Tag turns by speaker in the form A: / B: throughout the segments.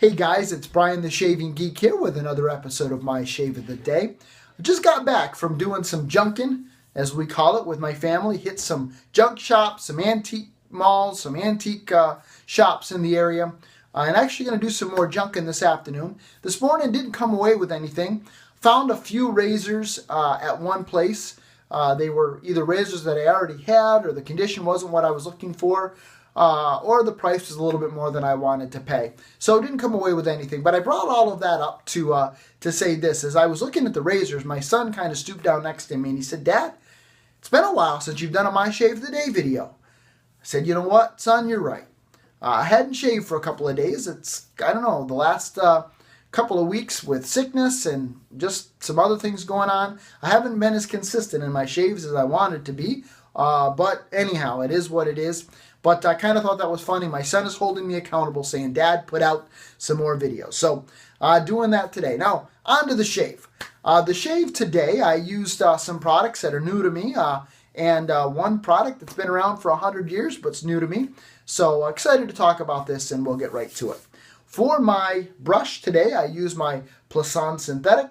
A: Hey guys, it's Brian the Shaving Geek here with another episode of my Shave of the Day. I just got back from doing some junking, as we call it, with my family. Hit some junk shops, some antique malls, some antique shops in the area. And actually going to do some more junking this afternoon. This morning didn't come away with anything. Found a few razors at one place. They were either razors that I already had, or the condition wasn't what I was looking for, or the price was a little bit more than I wanted to pay. So it didn't come away with anything. But I brought all of that up to say this. As I was looking at the razors, my son kind of stooped down next to me and he said, "Dad, it's been a while since you've done a My Shave of the Day video." I said, "You know what, son, you're right. I hadn't shaved for a couple of days. It's, I don't know, the last couple of weeks with sickness and just some other things going on. I haven't been as consistent in my shaves as I wanted to be. But anyhow, it is what it is." But I kind of thought that was funny. My son is holding me accountable, saying, "Dad, put out some more videos." So doing that today. Now, on to the shave. The shave today, I used some products that are new to me. And one product that's been around for 100 years, but it's new to me. So excited to talk about this, and we'll get right to it. For my brush today, I use my Plisson Synthetic.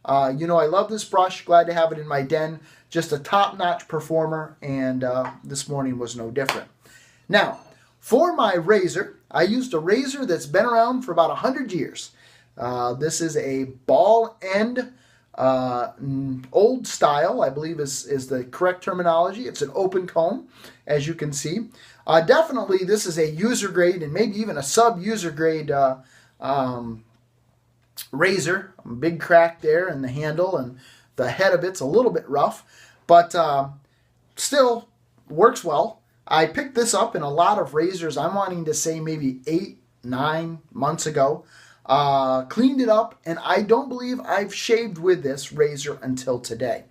A: You know I love this brush. Glad to have it in my den. Just a top-notch performer, and this morning was no different. Now, for my razor, I used a razor that's been around for about 100 years. This is a ball end old style, I believe is the correct terminology. It's an open comb, as you can see. Definitely, this is a user grade and maybe even a sub-user grade razor. A big crack there in the handle, and the head of it's a little bit rough, but still works well. I picked this up in a lot of razors, I'm wanting to say maybe 8-9 months ago. Cleaned it up, and I don't believe I've shaved with this razor until today.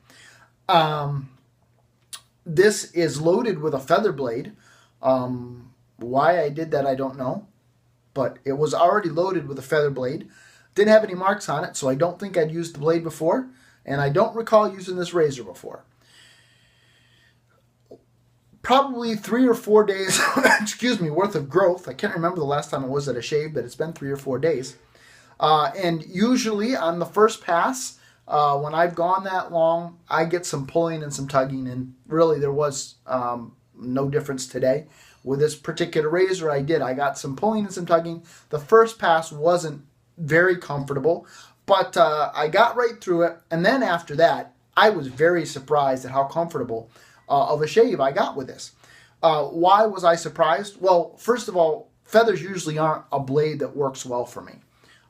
A: This is loaded with a feather blade. Why I did that, I don't know. But it was already loaded with a feather blade. Didn't have any marks on it, so I don't think I'd used the blade before. And I don't recall using this razor before. Probably 3 or 4 days, excuse me, worth of growth. I can't remember the last time I was at a shave, but it's been 3 or 4 days. And usually on the first pass, when I've gone that long, I get some pulling and some tugging, and really there was no difference today. With this particular razor, I got some pulling and some tugging. The first pass wasn't very comfortable, but I got right through it, and then after that, I was very surprised at how comfortable of a shave I got with this. Why was I surprised? Well, first of all, feathers usually aren't a blade that works well for me.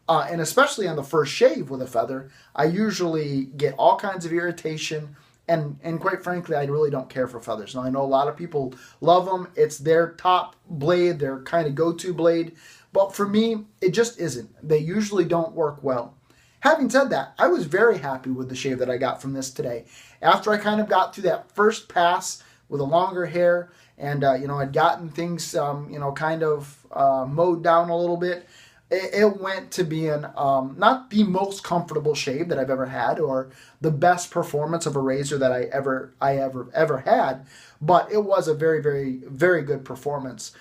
A: And especially on the first shave with a feather, I usually get all kinds of irritation, and quite frankly, I really don't care for feathers. Now, I know a lot of people love them. It's their top blade, their kind of go-to blade. But for me, it just isn't. They usually don't work well. Having said that, I was very happy with the shave that I got from this today. After I kind of got through that first pass with a longer hair, and I'd gotten things kind of mowed down a little bit, it went to being not the most comfortable shave that I've ever had, or the best performance of a razor that I ever had, but it was a very, very, very good performance.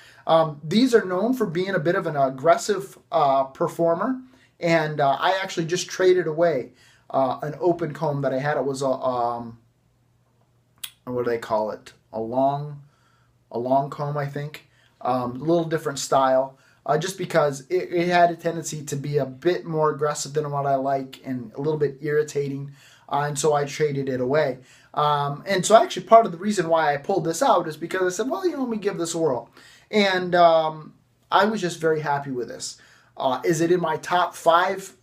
A: These are known for being a bit of an aggressive performer. And I actually just traded away an open comb that I had. It was a, what do they call it? A long comb, I think. A little different style. Just because it had a tendency to be a bit more aggressive than what I like, and a little bit irritating. And so I traded it away. And so actually part of the reason why I pulled this out is because I said, well, let me give this a whirl. And I was just very happy with this. Is it in my top 5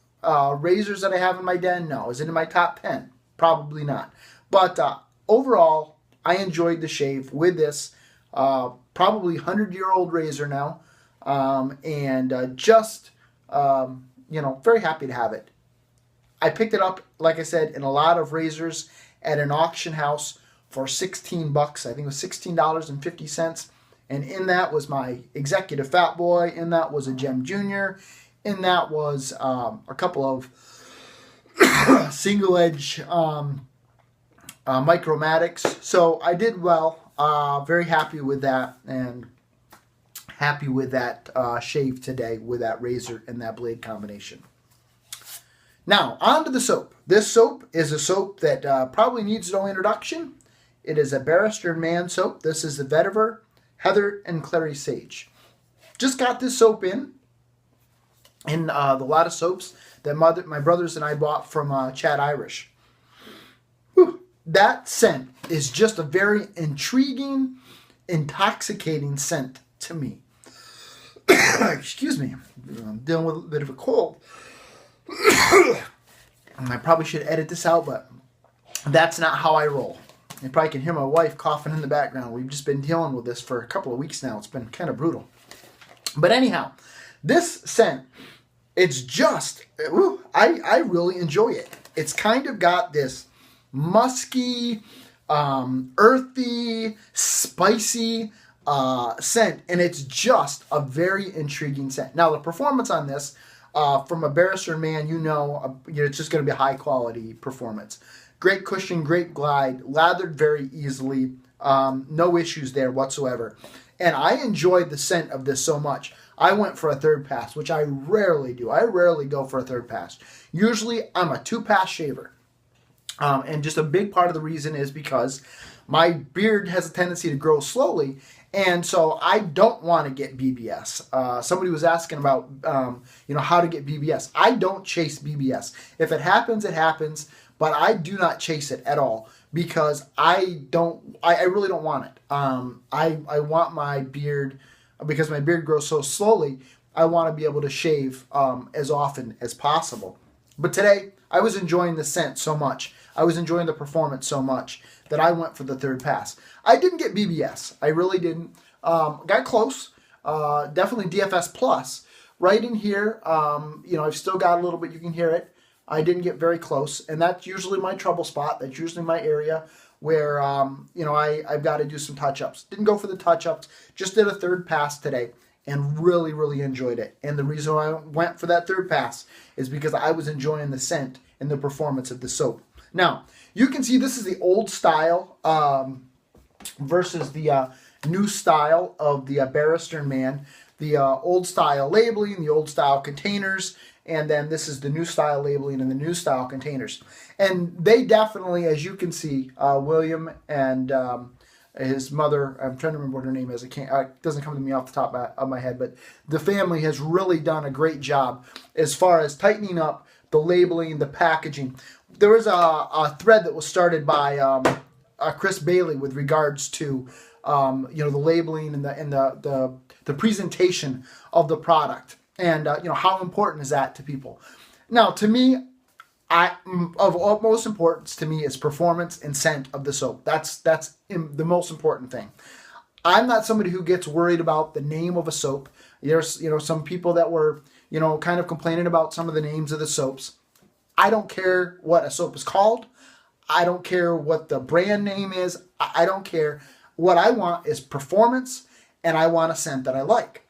A: razors that I have in my den? No. Is it in my top 10? Probably not. But overall, I enjoyed the shave with this probably 100-year-old razor now, and just very happy to have it. I picked it up, like I said, in a lot of razors at an auction house for $16. I think it was $16.50. And in that was my Executive Fat Boy. In that was a Gem Junior. In that was a couple of single edge Micromatics. So I did well. Very happy with that. And happy with that shave today with that razor and that blade combination. Now, on to the soap. This soap is a soap that probably needs no introduction. It is a Barrister & Mann soap. This is the Vetiver, Heather, and Clary Sage. Just got this soap in the lot of soaps that my brothers and I bought from Chad Irish. Whew. That scent is just a very intriguing, intoxicating scent to me. Excuse me. I'm dealing with a bit of a cold. And I probably should edit this out, but that's not how I roll. You probably can hear my wife coughing in the background. We've just been dealing with this for a couple of weeks now. It's been kind of brutal. But anyhow, this scent, it's just, I really enjoy it. It's kind of got this musky, earthy, spicy scent, and it's just a very intriguing scent. Now, the performance on this, from a Barrister & Mann, it's just going to be a high-quality performance. Great cushion, great glide, lathered very easily, no issues there whatsoever. And I enjoyed the scent of this so much. I went for a third pass, which I rarely do. I rarely go for a third pass. Usually, I'm a two-pass shaver. And just a big part of the reason is because my beard has a tendency to grow slowly, and so I don't want to get BBS. Somebody was asking about, how to get BBS. I don't chase BBS. If it happens, it happens, but I do not chase it at all because I really don't want it. I want my beard, because my beard grows so slowly, I want to be able to shave as often as possible. But today, I was enjoying the scent so much. I was enjoying the performance so much that I went for the third pass. I didn't get BBS. I really didn't. Got close. Definitely DFS plus. Right in here, I've still got a little bit. You can hear it. I didn't get very close. And that's usually my trouble spot. That's usually my area where, I've got to do some touch-ups. Didn't go for the touch-ups. Just did a third pass today and really, really enjoyed it. And the reason I went for that third pass is because I was enjoying the scent and the performance of the soap. Now, you can see this is the old style versus the new style of the Barrister & Mann. The old style labeling, the old style containers, and then this is the new style labeling and the new style containers. And they definitely, as you can see, William and his mother, I'm trying to remember what her name is. It doesn't come to me off the top of my head, but the family has really done a great job as far as tightening up the labeling, the packaging. There was a thread that was started by Chris Bailey with regards to the labeling and the presentation of the product, and how important is that to people. Now, to me, of utmost importance to me is performance and scent of the soap. That's the most important thing. I'm not somebody who gets worried about the name of a soap. There's some people that were kind of complaining about some of the names of the soaps. I don't care what a soap is called. I don't care what the brand name is. I don't care. What I want is performance, and I want a scent that I like.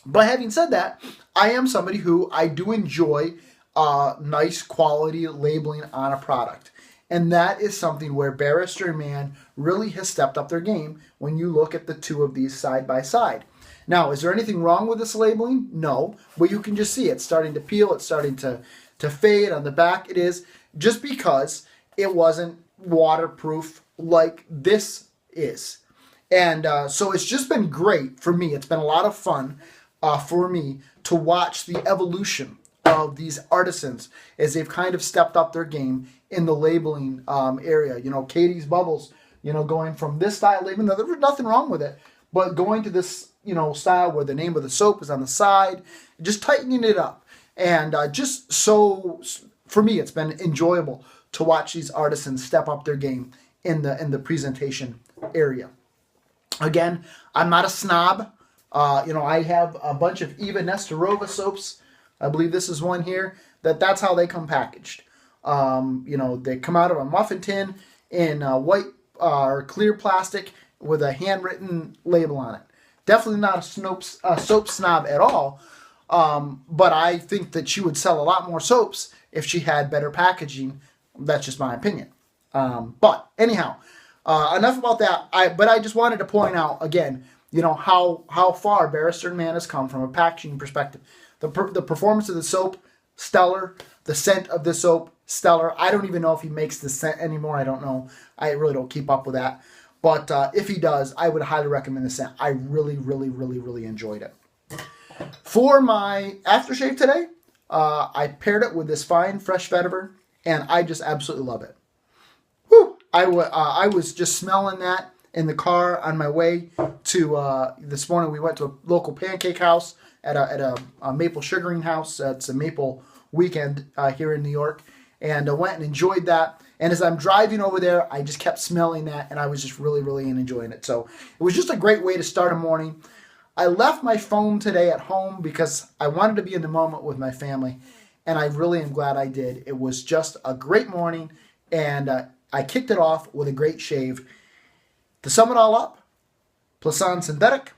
A: But having said that, I am somebody who I do enjoy nice quality labeling on a product. And that is something where Barrister & Mann really has stepped up their game when you look at the two of these side by side. Now, is there anything wrong with this labeling? No, but you can just see it's starting to peel. It's starting to fade on the back. It is just because it wasn't waterproof like this is. And so it's just been great for me. It's been a lot of fun for me to watch the evolution of these artisans as they've kind of stepped up their game in the labeling area. Katie's Bubbles, going from this style labeling, there was nothing wrong with it, but going to this, style where the name of the soap is on the side, just tightening it up. And just so, for me, it's been enjoyable to watch these artisans step up their game in the presentation area. Again, I'm not a snob. I have a bunch of Eva Nestorova soaps. I believe this is one here. That's how they come packaged. They come out of a muffin tin in white or clear plastic with a handwritten label on it. Definitely not a soap snob at all. But I think that she would sell a lot more soaps if she had better packaging. That's just my opinion. But anyhow, enough about that. But I just wanted to point out, again, how far Barrister Man has come from a packaging perspective. The performance of the soap, stellar. The scent of the soap, stellar. I don't even know if he makes the scent anymore. I don't know. I really don't keep up with that. But if he does, I would highly recommend the scent. I really, really, really, really enjoyed it. For my aftershave today, I paired it with this fine fresh vetiver, and I just absolutely love it. Whew! I was just smelling that in the car on my way to this morning. We went to a local pancake house at a maple sugaring house. It's a maple weekend here in New York, and I went and enjoyed that. And as I'm driving over there, I just kept smelling that, and I was just really, really enjoying it. So it was just a great way to start a morning. I left my phone today at home because I wanted to be in the moment with my family, and I really am glad I did. It was just a great morning, and I kicked it off with a great shave. To sum it all up, Plisson Synthetic,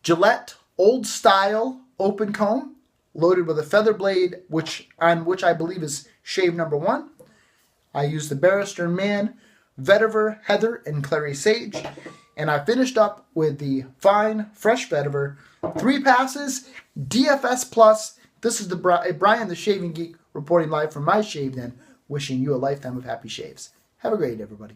A: Gillette Old Style Open Comb, loaded with a feather blade, which I believe is shave number 1. I used the Barrister Man, Vetiver, Heather, and Clary Sage. And I finished up with the fine, fresh Vetiver. 3 passes, DFS Plus. This is Brian the Shaving Geek reporting live from my shave den, wishing you a lifetime of happy shaves. Have a great day, everybody.